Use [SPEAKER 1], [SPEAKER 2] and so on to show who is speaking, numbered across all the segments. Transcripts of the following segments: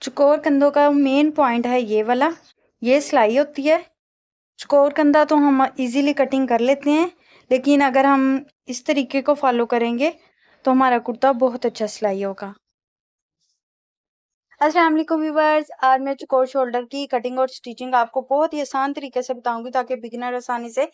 [SPEAKER 1] चौकोर कंधों का मेन पॉइंट है ये वाला, ये सिलाई होती है। चौकोर कंधा तो हम इजीली कटिंग कर लेते हैं, लेकिन अगर हम इस तरीके को फॉलो करेंगे तो हमारा कुर्ता बहुत अच्छा सिलाई होगा। अस्सलाम वालेकुम व्यूअर्स, आज मैं चौकोर शोल्डर की कटिंग और स्टिचिंग आपको बहुत ही आसान तरीके से बताऊंगी ताकि बिगिनर आसानी से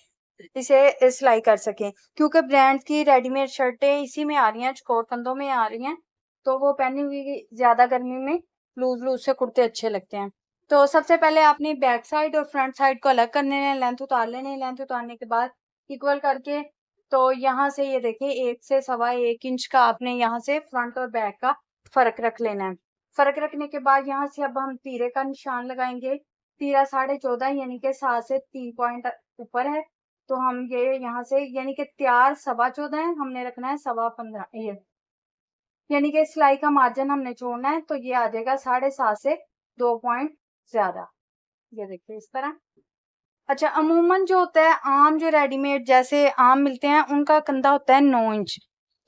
[SPEAKER 1] इसे सिलाई कर सकें, क्योंकि ब्रांड की रेडीमेड शर्टें इसी में आ रही हैं, चौकोर कंधों में आ रही हैं, तो वो पहनी हुई ज्यादा गर्मी में लूज लूज से कुर्ते अच्छे लगते हैं। तो सबसे पहले आपने बैक साइड और फ्रंट साइड को अलग करने हैं, लेंथ उतार लेने, लेंथ उतारने के बाद इक्वल करके तो यहाँ से ये देखिए 1 से 1.25 इंच का आपने यहाँ से फ्रंट और बैक का फर्क रख लेना है। फर्क रखने के बाद यहाँ से अब हम तीरे का निशान लगाएंगे। तीरा 14.5 यानी कि 7 से 3 पॉइंट ऊपर है, तो हम ये यहाँ से यानी कि तैयार 14.25 है, हमने रखना है 15.25 ये, यानी कि सिलाई का मार्जिन हमने छोड़ना है, तो ये आ जाएगा 7.5 से 2 पॉइंट ज्यादा। ये देखिए इस तरह। अच्छा, अमूमन जो होता है आम जो रेडीमेड जैसे आम मिलते हैं उनका कंधा होता है 9 इंच।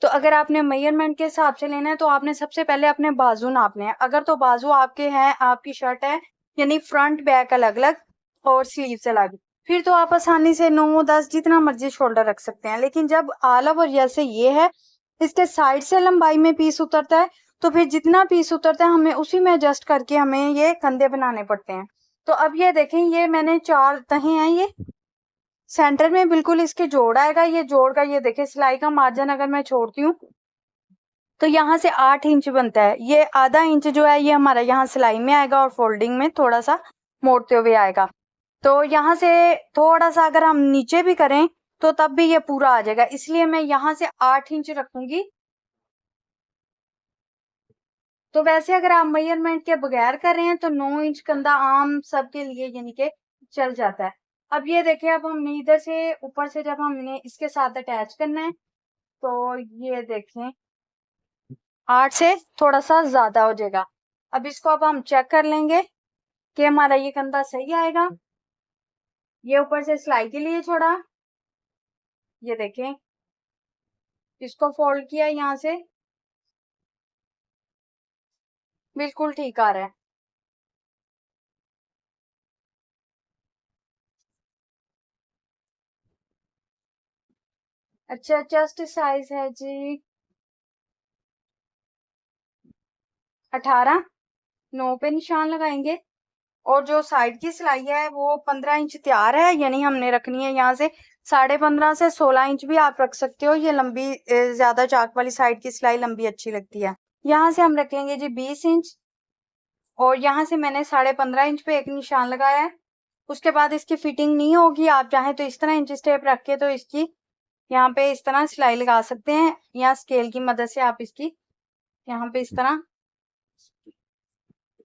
[SPEAKER 1] तो अगर आपने मेजरमेंट के हिसाब से लेना है तो आपने सबसे पहले अपने बाजू नापने हैं। अगर तो बाजू आपके हैं, आपकी शर्ट है यानी फ्रंट बैक अलग अलग और स्लीव्स अलग, फिर तो आप आसानी से 9-10 जितना मर्जी शोल्डर रख सकते हैं। लेकिन जब ऑल ओवर जैसे ये है, इसके साइड से लंबाई में पीस उतरता है, तो फिर जितना पीस उतरता है हमें उसी में एडजस्ट करके हमें ये कंधे बनाने पड़ते हैं। तो अब ये देखें, ये मैंने 4 तहे हैं, ये सेंटर में बिल्कुल इसके जोड़ आएगा। ये जोड़ का ये देखें सिलाई का मार्जिन अगर मैं छोड़ती हूँ तो यहाँ से 8 इंच बनता है। ये आधा इंच जो है ये हमारा यहाँ सिलाई में आएगा और फोल्डिंग में थोड़ा सा मोड़ते हुए आएगा। तो यहाँ से थोड़ा सा अगर हम नीचे भी करें तो तब भी ये पूरा आ जाएगा, इसलिए मैं यहाँ से 8 इंच रखूंगी। तो वैसे अगर आप मेजरमेंट के बगैर कर रहे हैं तो 9 इंच कंधा आम सबके लिए यानी कि चल जाता है। अब ये देखिए, अब हमने इधर से ऊपर से जब हमने इसके साथ अटैच करना है तो ये देखें 8 से थोड़ा सा ज्यादा हो जाएगा। अब इसको अब हम चेक कर लेंगे कि हमारा ये कंधा सही आएगा। ये ऊपर से सिलाई के लिए छोड़ा, ये देखें इसको फोल्ड किया यहाँ से, बिल्कुल ठीक आ रहा है। अच्छा, चेस्ट साइज है जी 18, 9 पे निशान लगाएंगे। और जो साइड की सिलाई है वो 15 इंच तैयार है, यानी हमने रखनी है यहाँ से 15.5 से 16 इंच भी आप रख सकते हो। ये लंबी ज्यादा चाक वाली साइड की सिलाई लंबी अच्छी लगती है। यहाँ से हम रखेंगे जी 20 इंच और यहाँ से मैंने 15.5 इंच पे एक निशान लगाया है। उसके बाद इसकी फिटिंग नहीं होगी, आप चाहें तो इस तरह इंच टेप रख के तो इसकी यहाँ पे इस तरह सिलाई लगा सकते हैं, या स्केल की मदद से आप इसकी यहाँ पे इस तरह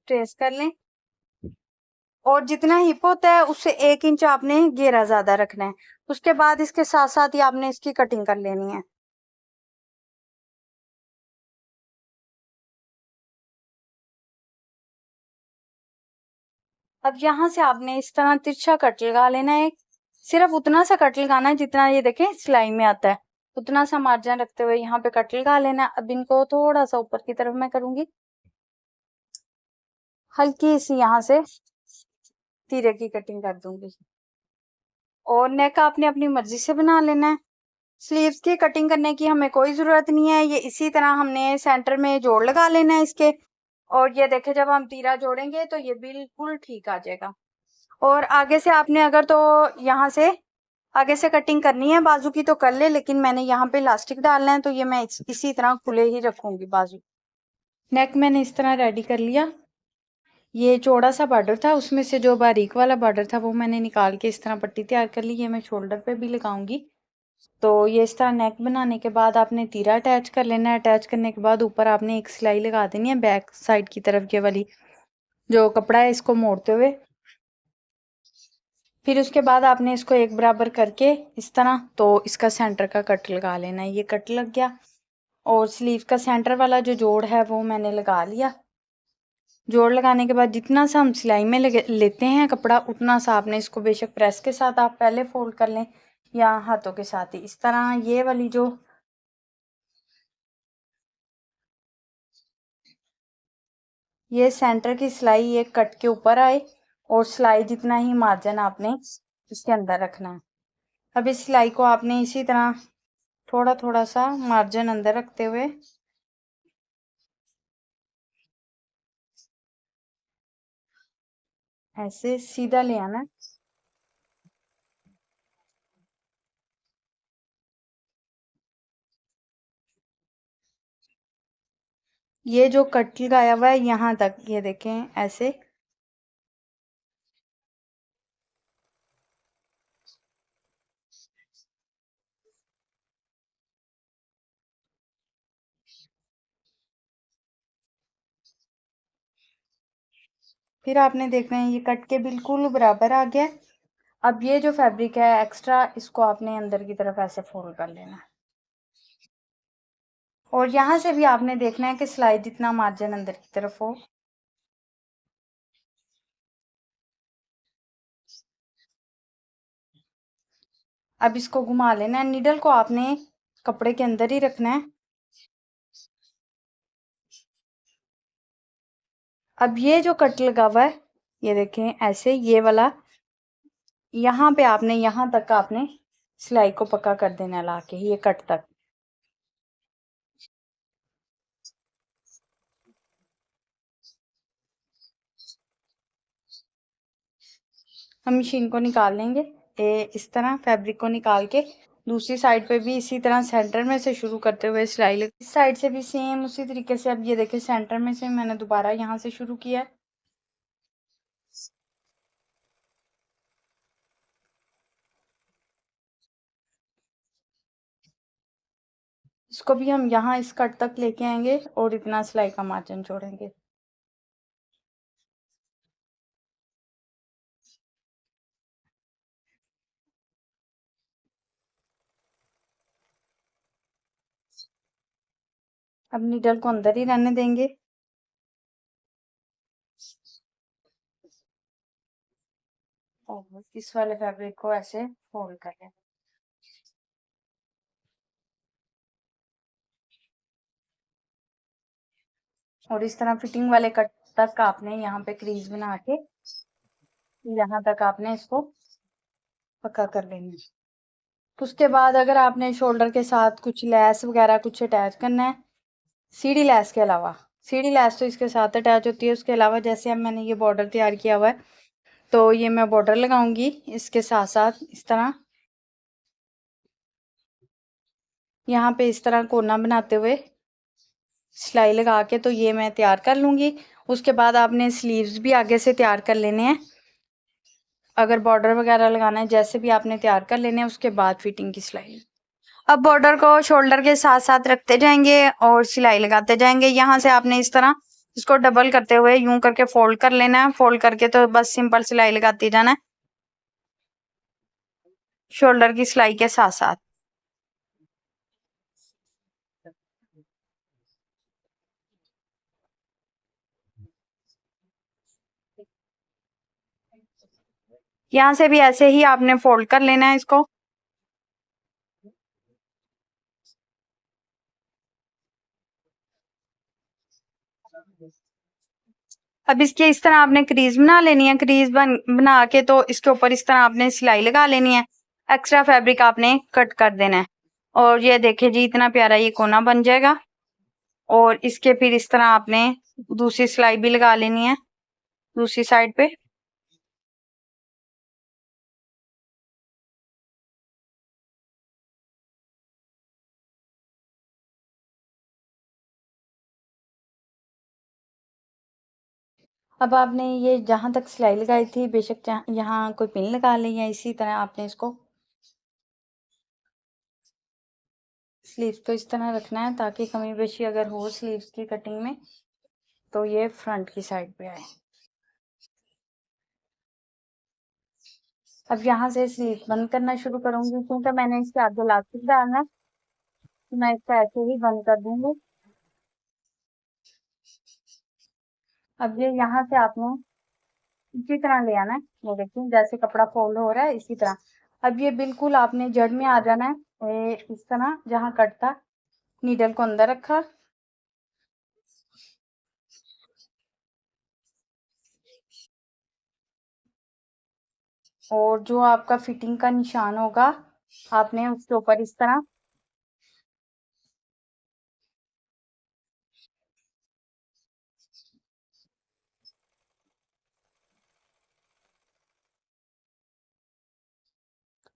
[SPEAKER 1] ट्रेस कर लें। और जितना हिप होता है उससे 1 इंच आपने घेरा ज्यादा रखना है। उसके बाद इसके साथ साथ ही आपने इसकी कटिंग कर लेनी है। अब यहाँ से आपने इस तरह तिरछा कट लगा लेना है। सिर्फ उतना सा कट लगाना है जितना ये देखें सिलाई में आता है, उतना सा मार्जिन रखते हुए यहाँ पे कट लगा लेना है। अब इनको थोड़ा सा ऊपर की तरफ मैं करूंगी, हल्की सी यहाँ से तीरे की कटिंग कर दूंगी। और नेक आपने अपनी मर्जी से बना लेना है। स्लीव्स की कटिंग करने की हमें कोई जरूरत नहीं है, ये इसी तरह हमने सेंटर में जोड़ लगा लेना है इसके। और ये देखे जब हम तीरा जोड़ेंगे तो ये बिल्कुल ठीक आ जाएगा। और आगे से आपने अगर तो यहाँ से आगे से कटिंग करनी है बाजू की तो कर ले, लेकिन मैंने यहाँ पे इलास्टिक डालना है तो ये मैं इसी तरह खुले ही रखूंगी बाजू। नेक मैंने इस तरह रेडी कर लिया। ये चौड़ा सा बॉर्डर था, उसमें से जो बारीक वाला बॉर्डर था वो मैंने निकाल के इस तरह पट्टी तैयार कर ली। ये मैं शोल्डर पे भी लगाऊंगी। तो ये इस तरह नेक बनाने के बाद आपने तीरा अटैच कर लेना है। अटैच करने के बाद ऊपर आपने एक सिलाई लगा देनी है बैक साइड की तरफ, ये वाली जो कपड़ा है इसको मोड़ते हुए। फिर उसके बाद आपने इसको एक बराबर करके इस तरह तो इसका सेंटर का कट लगा लेना है। ये कट लग गया और स्लीव का सेंटर वाला जो जोड़ है वो मैंने लगा लिया। जोड़ लगाने के बाद जितना सा हम सिलाई में लेते हैं कपड़ा उतना सा आपने इसको बेशक प्रेस के साथ आप पहले फोल्ड कर लें या हाथों के साथ ही इस तरह ये वाली जो ये सेंटर की सिलाई ये कट के ऊपर आए और सिलाई जितना ही मार्जिन आपने इसके अंदर रखना है। अब इस सिलाई को आपने इसी तरह थोड़ा थोड़ा सा मार्जिन अंदर रखते हुए ऐसे सीधा ले आना है। ये जो कट लगाया हुआ है यहाँ तक, ये देखें ऐसे। फिर आपने देखना है ये कट के बिल्कुल बराबर आ गया। अब ये जो फैब्रिक है एक्स्ट्रा, इसको आपने अंदर की तरफ ऐसे फोल्ड कर लेना है। और यहाँ से भी आपने देखना है कि सिलाई जितना मार्जिन अंदर की तरफ हो। अब इसको घुमा लेना है। नीडल को आपने कपड़े के अंदर ही रखना है। अब ये जो कट लगा हुआ है ये देखें ऐसे, ये वाला यहाँ पे आपने यहाँ तक आपने सिलाई को पक्का कर देना है लाके ये कट तक। हम मशीन को निकाल लेंगे इस तरह फैब्रिक को निकाल के दूसरी साइड पे भी इसी तरह सेंटर में से शुरू करते हुए सिलाई लग, इस साइड से भी सेम उसी तरीके से। अब ये देखिए सेंटर में से मैंने दोबारा यहाँ से शुरू किया है। इसको भी हम यहाँ इस कट तक लेके आएंगे और इतना सिलाई का मार्जिन जोड़ेंगे। अब नीडल को अंदर ही रहने देंगे। और इस वाले फैब्रिक को ऐसे फोल्ड कर लें। और इस तरह फिटिंग वाले कट तक आपने यहाँ पे क्रीज बना के यहाँ तक आपने इसको पक्का कर लेना है। उसके बाद अगर आपने शोल्डर के साथ कुछ लैस वगैरह कुछ अटैच करना है, सीढ़ी लैस के अलावा, सीढ़ी लैस तो इसके साथ अटैच होती है, उसके अलावा जैसे अब मैंने ये बॉर्डर तैयार किया हुआ है तो ये मैं बॉर्डर लगाऊंगी इसके साथ साथ इस तरह, यहाँ पे इस तरह कोना बनाते हुए सिलाई लगा के तो ये मैं तैयार कर लूंगी। उसके बाद आपने स्लीव्स भी आगे से तैयार कर लेने हैं। अगर बॉर्डर वगैरह लगाना है जैसे भी आपने तैयार कर लेने हैं, उसके बाद फिटिंग की सिलाई। अब बॉर्डर को शोल्डर के साथ साथ रखते जाएंगे और सिलाई लगाते जाएंगे। यहाँ से आपने इस तरह इसको डबल करते हुए यूं करके फोल्ड कर लेना है। फोल्ड करके तो बस सिंपल सिलाई लगाती जाना है शोल्डर की सिलाई के साथ साथ। यहाँ से भी ऐसे ही आपने फोल्ड कर लेना है इसको। अब इसके इस तरह आपने क्रीज बना लेनी है। क्रीज बना के तो इसके ऊपर इस तरह आपने सिलाई लगा लेनी है। एक्स्ट्रा फैब्रिक आपने कट कर देना है। और ये देखिए जी इतना प्यारा ये कोना बन जाएगा। और इसके फिर इस तरह आपने दूसरी सिलाई भी लगा लेनी है दूसरी साइड पे। अब आपने ये जहां तक सिलाई लगाई थी बेशक यहाँ कोई पिन लगा ले या इसी तरह आपने इसको स्लीव्स को इस तरह रखना है ताकि कमी बेशी अगर हो स्लीव्स की कटिंग में तो ये फ्रंट की साइड पे आए। अब यहाँ से स्लीव बंद करना शुरू करूंगी क्योंकि मैंने इसके आगे इलास्टिक डालना है तो मैं इसको ऐसे ही बंद कर दूंगी। अब ये यहाँ से आपने इसी तरह ले आना है। ये देखिए जैसे कपड़ा फोल्ड हो रहा है इसी तरह। अब ये बिल्कुल आपने जड़ में आ जाना है। इस तरह जहाँ कट था नीडल को अंदर रखा और जो आपका फिटिंग का निशान होगा आपने उसके ऊपर इस तरह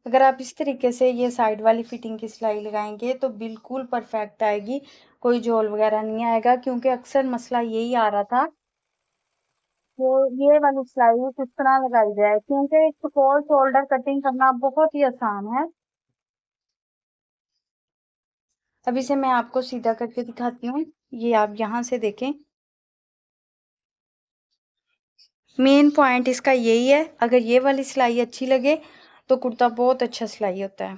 [SPEAKER 1] अगर आप इस तरीके से ये साइड वाली फिटिंग की सिलाई लगाएंगे तो बिल्कुल परफेक्ट आएगी, कोई झोल वगैरह नहीं आएगा। क्योंकि अक्सर मसला यही आ रहा था कि ये वाली सिलाई किस तरह लगाई जाए, क्योंकि स्पोल शोल्डर कटिंग करना बहुत ही आसान है। अब इसे मैं आपको सीधा करके दिखाती हूँ, ये आप यहाँ से देखें। मेन पॉइंट इसका यही है, अगर ये वाली सिलाई अच्छी लगे तो कुर्ता बहुत अच्छा सिलाई होता है।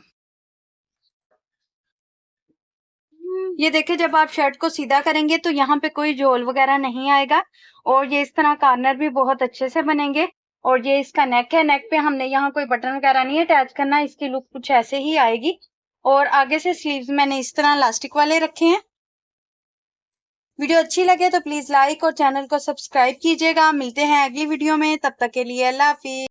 [SPEAKER 1] ये देखिए, जब आप शर्ट को सीधा करेंगे तो यहाँ पे कोई झोल वगैरह नहीं आएगा और ये इस तरह कॉर्नर भी बहुत अच्छे से बनेंगे। और ये इसका नेक है, नेक पे हमने यहाँ कोई बटन वगैरह नहीं अटैच करना, इसकी लुक कुछ ऐसे ही आएगी। और आगे से स्लीव्स मैंने इस तरह इलास्टिक वाले रखे हैं। वीडियो अच्छी लगे तो प्लीज लाइक और चैनल को सब्सक्राइब कीजिएगा। मिलते हैं अगली वीडियो में, तब तक के लिए अल्लाह हाफिज।